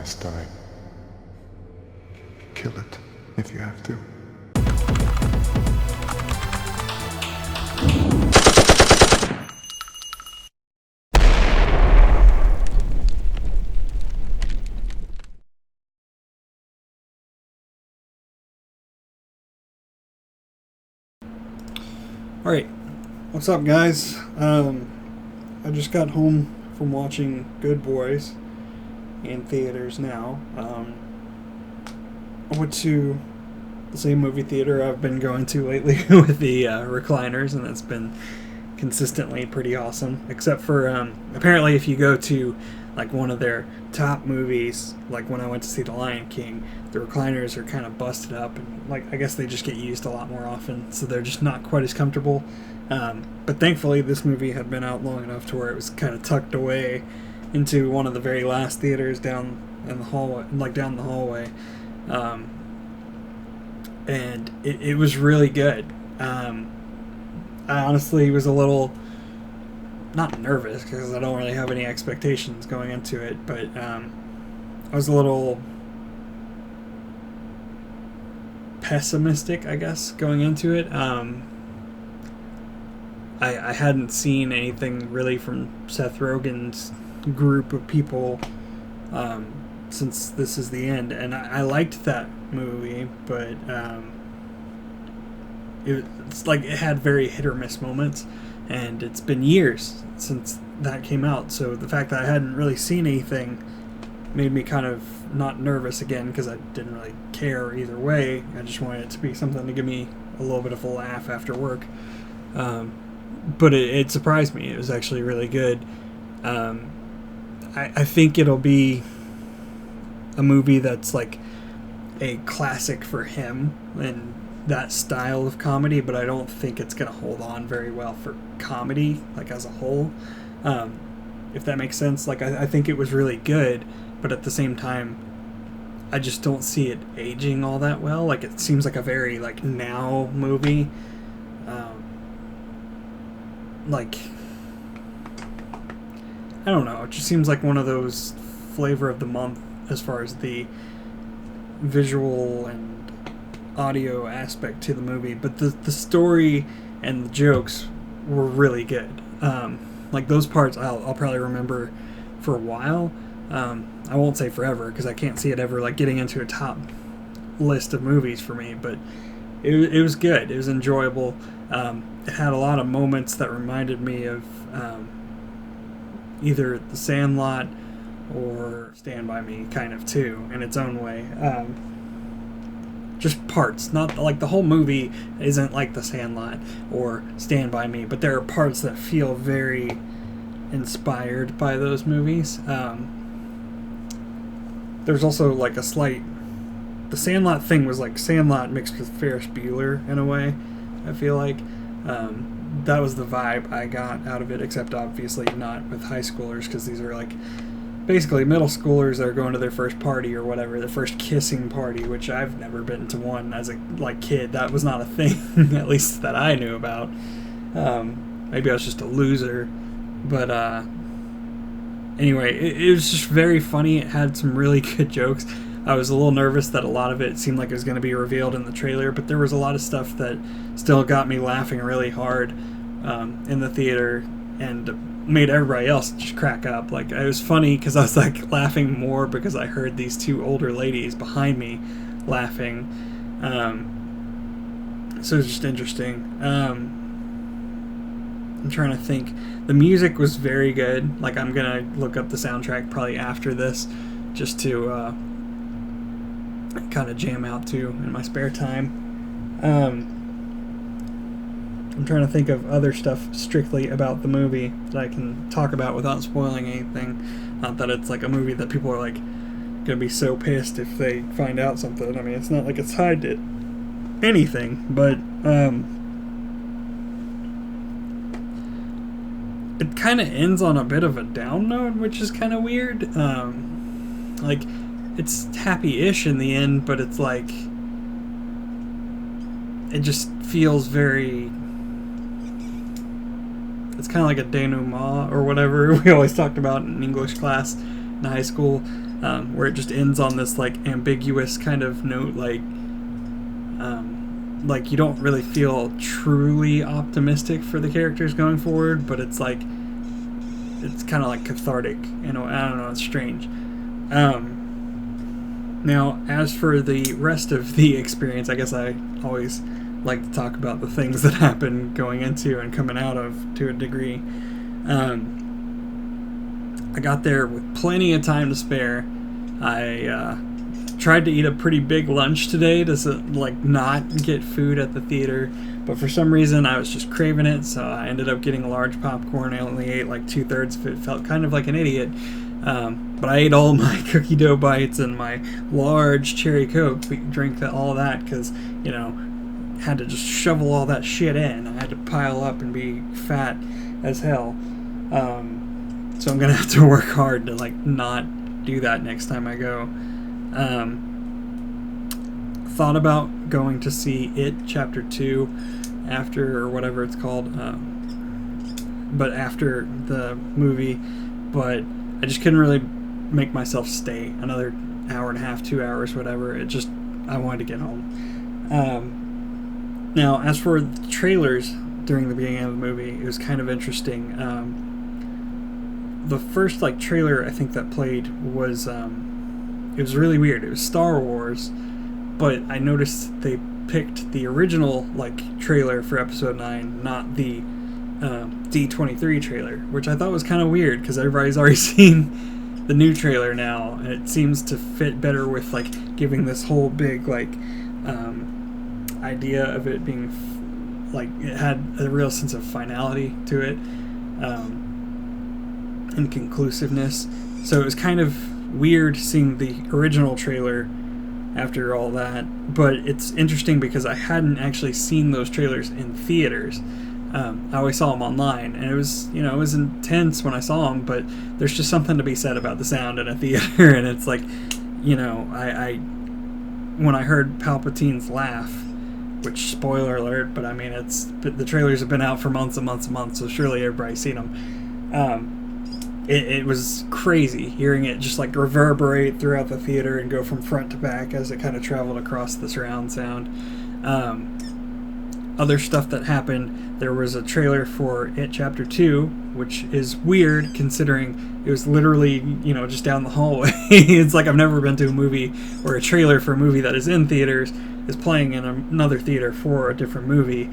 last time. Kill it if you have to. Alright, what's up guys? I just got home from watching Good Boys in theaters now. I went to the same movie theater I've been going to lately with the recliners, and it's been consistently pretty awesome. Except for, apparently if you go to like one of their top movies, like when I went to see The Lion King, the recliners are kind of busted up, and like I guess they just get used a lot more often, so they're just not quite as comfortable. But thankfully this movie had been out long enough to where it was kind of tucked away into one of the very last theaters down in the hallway, down the hallway. And it was really good. I honestly was a little, not nervous because I don't really have any expectations going into it, but I was a little pessimistic, I guess, going into it. I hadn't seen anything really from Seth Rogen's group of people since This Is the End, and I liked that movie, but it's like it had very hit or miss moments, and it's been years since that came out, so the fact that I hadn't really seen anything made me kind of not nervous again, because I didn't really care either way. I just wanted it to be something to give me a little bit of a laugh after work. But it surprised me. It was actually really good. I think it'll be a movie that's like a classic for him and that style of comedy, but I don't think it's going to hold on very well for comedy, like as a whole. If that makes sense. Like I think it was really good, but at the same time, I just don't see it aging all that well. Like it seems like a very like now movie. Like, I don't know, it just seems like one of those flavor of the month as far as the visual and audio aspect to the movie, but the story and the jokes were really good. Like those parts I'll probably remember for a while. I won't say forever because I can't see it ever like getting into a top list of movies for me, but it was good. It was enjoyable. It had a lot of moments that reminded me of either The Sandlot or Stand By Me, kind of too, in its own way. Just parts, not like the whole movie isn't like The Sandlot or Stand By Me, but there are parts that feel very inspired by those movies. There's also like a slight, the Sandlot thing was like Sandlot mixed with Ferris Bueller in a way, I feel like. That was the vibe I got out of it, except obviously not with high schoolers, because these are like basically middle schoolers that are going to their first party or whatever, their first kissing party, which I've never been to one as a kid. That was not a thing, at least that I knew about. Maybe I was just a loser, but anyway, it was just very funny. It had some really good jokes. I was a little nervous that a lot of it seemed like it was going to be revealed in the trailer, but there was a lot of stuff that still got me laughing really hard in the theater and made everybody else just crack up. Like, it was funny because I was like laughing more because I heard these two older ladies behind me laughing. So it was just interesting. I'm trying to think. The music was very good. Like, I'm going to look up the soundtrack probably after this just to kind of jam out to in my spare time. I'm trying to think of other stuff strictly about the movie that I can talk about without spoiling anything. Not that it's like a movie that people are like gonna be so pissed if they find out something. I mean, it's not like it's tied to anything, but it kind of ends on a bit of a down note, which is kind of weird. Like, it's happy-ish in the end, but it's like, it just feels very, it's kind of like a denouement or whatever we always talked about in English class in high school. where it just ends on this like ambiguous kind of note, like you don't really feel truly optimistic for the characters going forward, but it's like it's kind of like cathartic. I don't know, it's strange. Now, as for the rest of the experience, I guess I always like to talk about the things that happen going into and coming out of, to a degree. I got there with plenty of time to spare. I tried to eat a pretty big lunch today to like not get food at the theater, but for some reason I was just craving it, so I ended up getting a large popcorn. I only ate like 2/3 of it. Felt kind of like an idiot, but I ate all my cookie dough bites and my large cherry Coke. We drank all that because, had to just shovel all that shit in. I had to pile up and be fat as hell. So I'm gonna have to work hard to like not do that next time I go. Thought about going to see It Chapter 2 after, or whatever it's called, but after the movie, but I just couldn't really make myself stay another hour and a half, 2 hours, whatever. I wanted to get home. Now, as for the trailers during the beginning of the movie, it was kind of interesting. The first like trailer I think that played was it was really weird. It was Star Wars, but I noticed they picked the original like trailer for Episode 9, not the D23 trailer, which I thought was kind of weird because everybody's already seen the new trailer now, and it seems to fit better with like giving this whole big like idea of it being like it had a real sense of finality to it, and conclusiveness. So it was kind of weird seeing the original trailer after all that, but it's interesting because I hadn't actually seen those trailers in theaters. I always saw them online, and it was intense when I saw them, but there's just something to be said about the sound in a theater. And it's like, I when I heard Palpatine's laugh, which, spoiler alert, but I mean, the trailers have been out for months and months and months, so surely everybody's seen them. It was crazy hearing it just like reverberate throughout the theater and go from front to back as it kind of traveled across the surround sound. Other stuff that happened, there was a trailer for It Chapter 2, which is weird considering it was literally, just down the hallway. It's like I've never been to a movie where a trailer for a movie that is in theaters is playing in another theater for a different movie.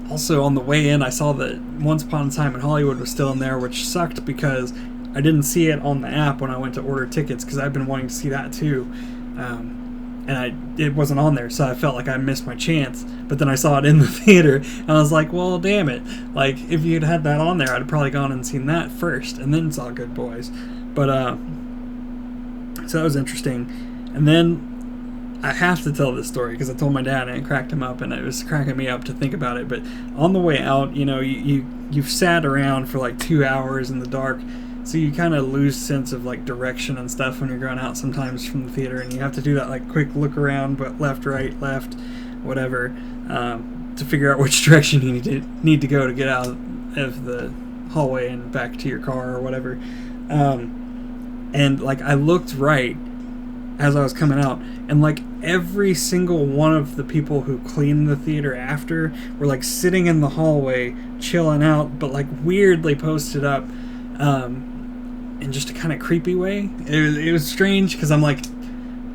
Also, on the way in, I saw that Once Upon a Time in Hollywood was still in there, which sucked because I didn't see it on the app when I went to order tickets, because I've been wanting to see that too. And it wasn't on there, so I felt like I missed my chance. But then I saw it in the theater, and I was like, well, damn it. Like, if you'd had that on there, I'd have probably gone and seen that first, and then saw Good Boys. But, so that was interesting. And then I have to tell this story because I told my dad and it cracked him up, and it was cracking me up to think about it. But on the way out, you've sat around for like 2 hours in the dark, so you kind of lose sense of like direction and stuff when you're going out sometimes from the theater, and you have to do that like quick look around, but left, right, left, whatever, to figure out which direction you need to go to get out of the hallway and back to your car or whatever. And like I looked right as I was coming out, and like every single one of the people who cleaned the theater after were like sitting in the hallway chilling out, but like weirdly posted up, in just a kind of creepy way. It was strange because I'm like,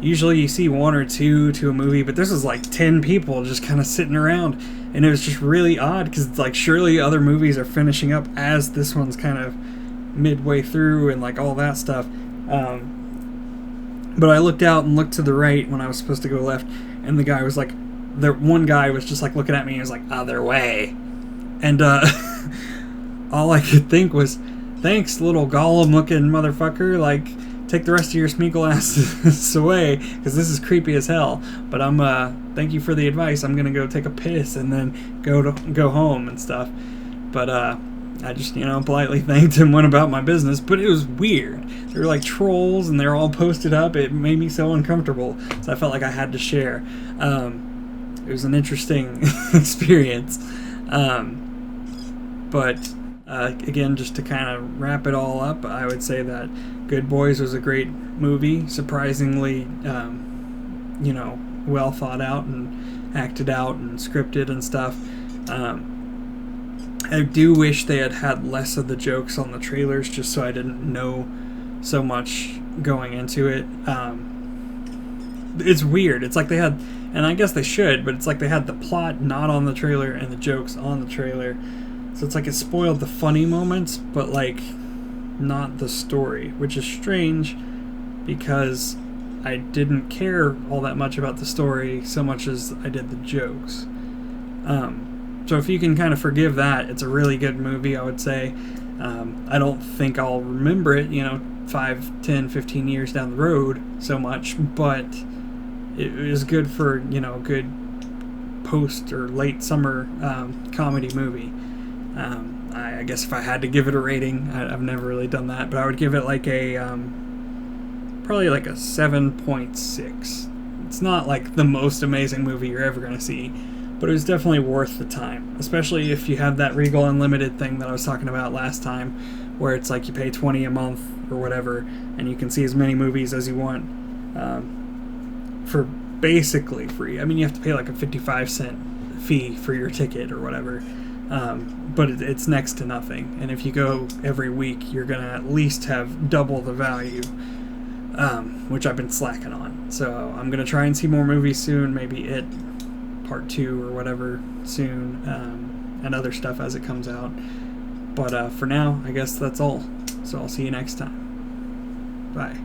usually you see one or two to a movie, but this was like 10 people just kind of sitting around, and it was just really odd because it's like surely other movies are finishing up as this one's kind of midway through and like all that stuff. But I looked out and looked to the right when I was supposed to go left, and the guy was like, one guy was just like looking at me and he was like, other way. And all I could think was, thanks, little Gollum looking motherfucker, like, take the rest of your Smeagol asses away, because this is creepy as hell. But thank you for the advice. I'm gonna go take a piss and then go home and stuff. But I just, politely thanked him, went about my business, but it was weird. They were like trolls, and they're all posted up. It made me so uncomfortable, so I felt like I had to share. It was an interesting experience. But Again, just to kind of wrap it all up, I would say that Good Boys was a great movie, surprisingly, well thought out and acted out and scripted and stuff. I do wish they had had less of the jokes on the trailers, just so I didn't know so much going into it. It's weird. It's like they had, and I guess they should, but it's like they had the plot not on the trailer and the jokes on the trailer. So it's like it spoiled the funny moments, but like not the story, which is strange because I didn't care all that much about the story so much as I did the jokes. So if you can kind of forgive that, it's a really good movie, I would say. I don't think I'll remember it, 5, 10, 15 years down the road so much, but it was good for, a good post or late summer comedy movie. I guess if I had to give it a rating, I've never really done that, but I would give it like probably like a 7.6. It's not like the most amazing movie you're ever going to see, but it was definitely worth the time, especially if you have that Regal Unlimited thing that I was talking about last time, where it's like you pay $20 a month or whatever, and you can see as many movies as you want for basically free. I mean, you have to pay like a 55-cent fee for your ticket or whatever, but it's next to nothing. And if you go every week, you're going to at least have double the value, which I've been slacking on. So I'm going to try and see more movies soon, maybe It Part 2 or whatever soon, and other stuff as it comes out. But for now, I guess that's all. So I'll see you next time. Bye.